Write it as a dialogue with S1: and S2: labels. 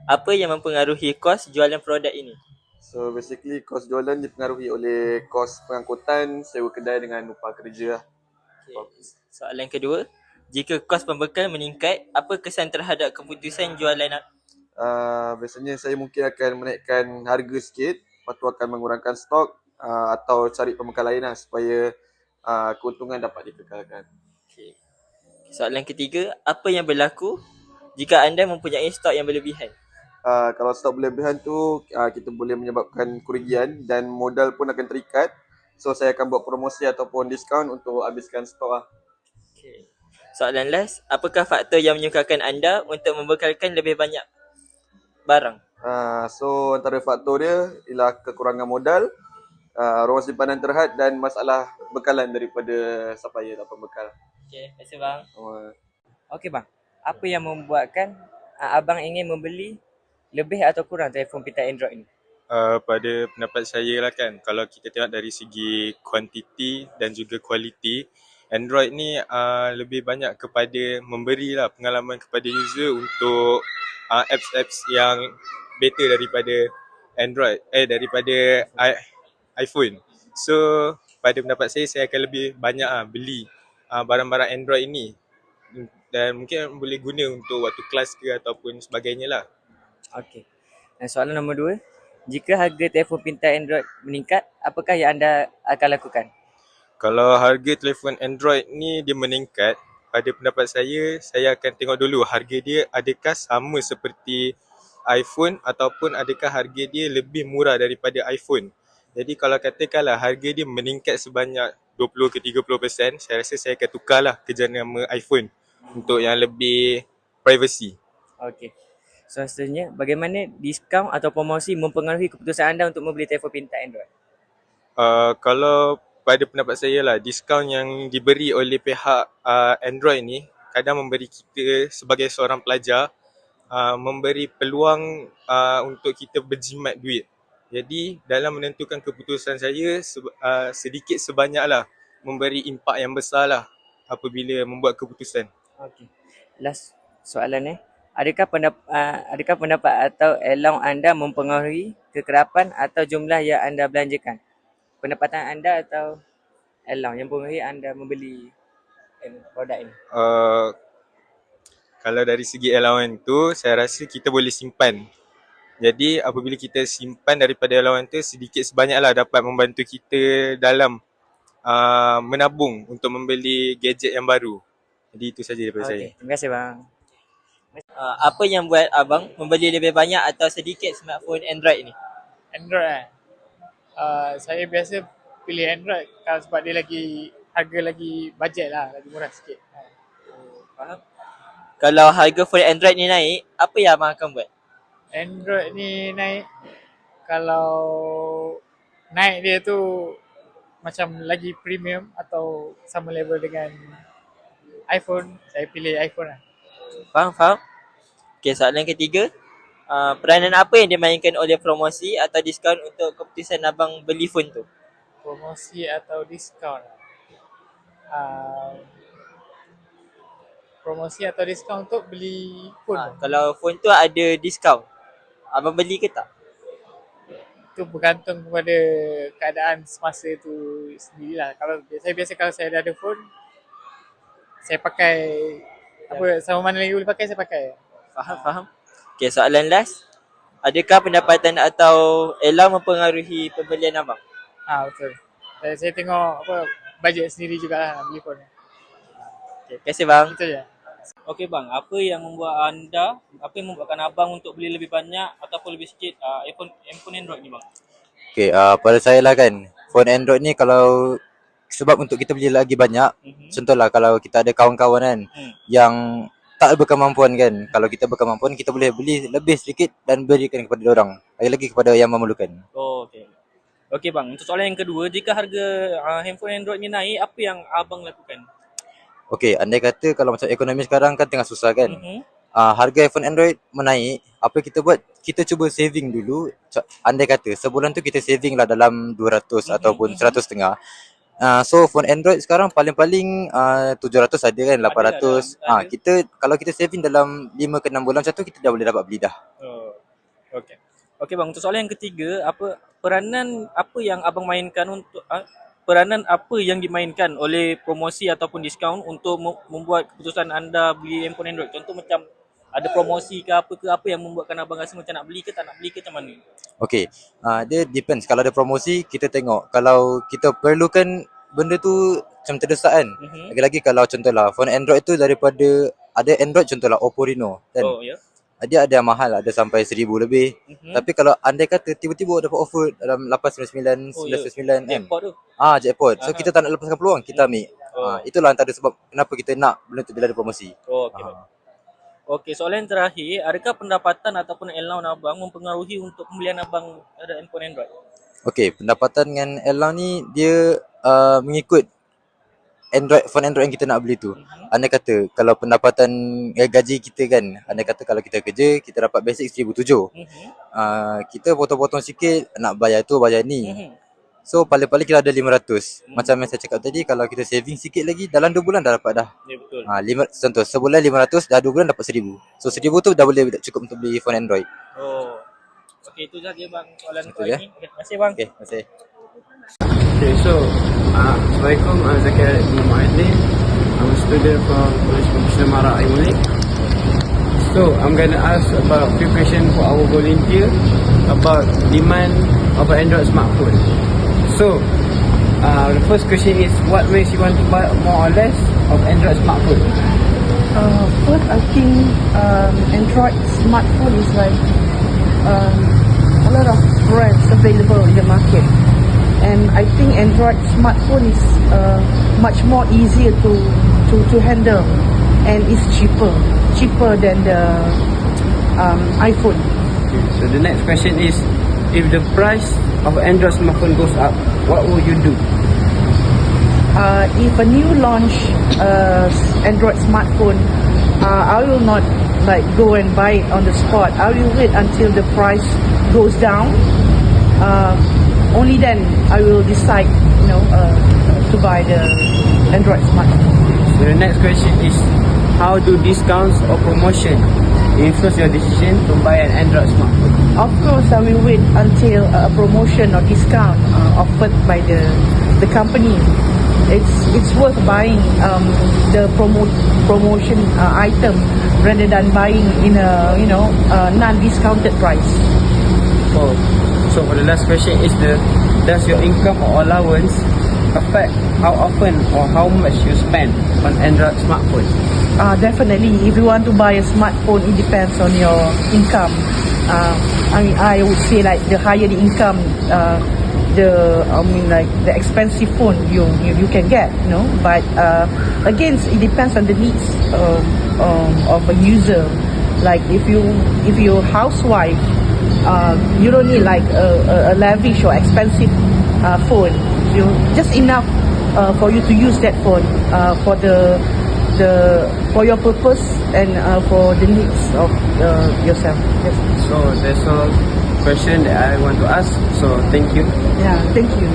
S1: Apa yang mempengaruhi kos jualan produk ini?
S2: So basically kos jualan dipengaruhi oleh kos pengangkutan, sewa kedai dengan upah kerja lah.
S1: Okay. Soalan kedua, jika kos pembekal meningkat, apa kesan terhadap keputusan jualan?
S2: Biasanya saya mungkin akan menaikkan harga sikit, lepas tu akan mengurangkan stok atau cari pembekal lain lah supaya keuntungan dapat dikekalkan.
S1: Okay. Soalan ketiga, apa yang berlaku jika anda mempunyai stok yang berlebihan?
S2: Kalau stok berlebihan tu kita boleh menyebabkan kerugian dan modal pun akan terikat. So saya akan buat promosi ataupun diskaun untuk habiskan stok lah.
S1: Okay. Soalan last, apakah faktor yang menyukarkan anda untuk membekalkan lebih banyak barang?
S2: So antara faktor dia ialah kekurangan modal, ruang simpanan terhad dan masalah bekalan daripada supplier atau pembekal.
S1: Okay, terima kasih bang.
S3: Okey bang, apa yang membuatkan abang ingin membeli lebih atau kurang telefon pintar Android ni?
S4: Pada pendapat saya lah kan, kalau kita tengok dari segi kuantiti dan juga kualiti, Android ni lebih banyak kepada memberilah pengalaman kepada user untuk apps-apps yang better daripada daripada iPhone. So pada pendapat saya akan lebih banyak beli barang-barang Android ini dan mungkin boleh guna untuk waktu kelas ke ataupun sebagainya lah.
S3: Okey. Dan soalan nombor 2, jika harga telefon pintar Android meningkat, apakah yang anda akan lakukan?
S4: Kalau harga telefon Android ni dia meningkat, pada pendapat saya akan tengok dulu harga dia adakah sama seperti iPhone ataupun adakah harga dia lebih murah daripada iPhone. Jadi kalau katakanlah harga dia meningkat sebanyak 20 ke 30%, saya rasa saya akan tukarlah ke jenama iPhone untuk yang lebih privacy.
S3: Okey. So seterusnya, bagaimana diskaun atau promosi mempengaruhi keputusan anda untuk membeli telefon pintar Android?
S4: Kalau pada pendapat saya lah, diskaun yang diberi oleh pihak Android ni kadang memberi kita sebagai seorang pelajar memberi peluang untuk kita berjimat duit. Jadi dalam menentukan keputusan saya sedikit sebanyaklah memberi impak yang besar lah apabila membuat keputusan.
S3: Okey. Last soalan adakah pendapat atau allowance anda mempengaruhi kekerapan atau jumlah yang anda belanjakan? Pendapatan anda atau allowance yang mempengaruhi anda membeli produk ini?
S4: Kalau dari segi allowance tu, saya rasa kita boleh simpan. Jadi apabila kita simpan daripada allowance tu, sedikit sebanyaklah dapat membantu kita dalam menabung untuk membeli gadget yang baru. Jadi itu saja daripada saya.
S3: Okey, terima kasih bang.
S1: Apa yang buat abang membeli lebih banyak atau sedikit smartphone Android ni?
S5: Android saya biasa pilih Android sebab dia harga lagi bajet lah, lagi murah sikit.
S1: Faham? Kalau harga phone Android ni naik, apa yang abang akan buat?
S5: Android ni naik, kalau naik dia tu macam lagi premium atau sama level dengan iPhone, saya pilih iPhone lah.
S1: Faham? Okay, soalan ketiga. Peranan apa yang dimainkan oleh promosi atau diskaun untuk keputusan abang beli phone tu?
S5: Promosi atau diskaun. Promosi atau diskaun untuk beli phone.
S1: Kalau phone tu ada diskaun, abang beli ke tak?
S5: Itu bergantung kepada keadaan semasa tu sendirilah. Kalau saya dah ada phone, saya pakai sama mana lagi boleh pakai saya pakai.
S1: Faham. Okay, soalan last. Adakah pendapatan atau allowance mempengaruhi pembelian abang?
S5: Betul. Saya tengok bajet sendiri jugalah nak beli phone.
S1: Okay, terima kasih bang.
S5: Itu je.
S6: Okey bang, apa yang membuatkan abang untuk beli lebih banyak ataupun lebih sikit handphone Android ni bang?
S7: Okay, pada saya lah kan, phone Android ni kalau sebab untuk kita beli lagi banyak, contohlah kalau kita ada kawan-kawan kan yang tak berkemampuan kan, kalau kita berkemampuan kita boleh beli lebih sedikit dan berikan kepada orang, lagi-lagi kepada yang memerlukan.
S6: Oh, okey. Okey bang, untuk soalan yang kedua, jika harga handphone Android ni naik, apa yang abang lakukan?
S7: Okey, andai kata kalau macam ekonomi sekarang kan tengah susah kan. Harga iPhone Android menaik, apa kita buat? Kita cuba saving dulu. Andai kata sebulan tu kita saving lah dalam 200 ataupun 100.5. So phone Android sekarang paling-paling 700 ada kan, 800. Kita kalau kita saving dalam 5 ke 6 bulan macam tu, kita dah boleh dapat beli dah.
S6: Okey. Okey bang, untuk soalan yang ketiga, peranan apa yang abang mainkan untuk peranan apa yang dimainkan oleh promosi ataupun diskaun untuk membuat keputusan anda beli handphone Android? Contoh macam ada promosi ke apa yang membuatkan abang rasa macam nak beli ke tak nak beli ke macam mana?
S7: Okay, dia depends. Kalau ada promosi, kita tengok. Kalau kita perlukan benda tu macam terdesak kan. Lagi-lagi kalau contohlah phone Android tu daripada, ada Android contohlah Oppo Reno kan.
S6: Oh ya.
S7: Dia ada yang mahal, ada sampai 1,000 lebih. Tapi kalau andai kata tiba-tiba dapat offer dalam 899, 999 kan.
S6: Jackpot tu.
S7: Jackpot. So kita tak nak lepaskan peluang, kita ambil. Itulah antara sebab kenapa kita nak benda tu bila ada promosi.
S6: Oh, okey. Okey, soalan terakhir, adakah pendapatan ataupun allowance abang mempengaruhi untuk pembelian abang ada handphone Android?
S7: Okey, pendapatan dengan allowance ni dia mengikut phone Android yang kita nak beli tu. Andai kata kalau pendapatan gaji kita kan, andai kata kalau kita kerja, kita dapat basic 1,700. Kita potong-potong sikit, nak bayar tu, bayar ni. So paling-paling kita ada 500. Macam yang saya cakap tadi, kalau kita saving sikit lagi, dalam 2 bulan dah dapat dah.
S6: Ya betul.
S7: Contoh, sebulan 500, dah 2 bulan dapat 1,000. So 1,000 tu dah boleh cukup untuk beli phone Android.
S6: Oh. Okey, itu saja bang soalan
S7: Itu
S6: kali
S7: je.
S6: ni. Okay, terima kasih bang.
S7: Okay, terima kasih.
S8: Okay, so Assalamualaikum, Zakir Muhammad. I'm a student from College Professional Mara Imulik. So I'm gonna ask about few questions for our volunteer about demand of an Android smartphone. So the first question is, what makes you want to buy more or less of Android smartphone?
S9: First, I think Android smartphone is like a lot of brands available in the market, and I think Android smartphone is much more easier to handle, and it's cheaper than the iPhone.
S8: Okay, so the next question is, if the price of Android smartphone goes up, what will you do?
S9: If a new launch Android smartphone, I will not like go and buy it on the spot. I will wait until the price goes down. Only then I will decide, to buy the Android smartphone.
S8: So the next question is, how do discounts or promotion influence your decision to buy an Android smartphone?
S9: Of course, I will wait until a promotion or discount offered by the company. It's worth buying the promotion item rather than buying in a non-discounted price.
S8: So for the last question is, does your income or allowance affect how often or how much you spend on Android smartphone?
S9: Definitely, if you want to buy a smartphone, it depends on your income. I would say like the higher the income, the expensive phone you can get, But again, it depends on the needs of a user. Like if you're a housewife, you don't need like a lavish or expensive phone. Just enough for you to use that phone for your purpose and for the needs of yourself. Yes.
S8: So that's all question that I want to ask. So thank you.
S9: Yeah, thank you.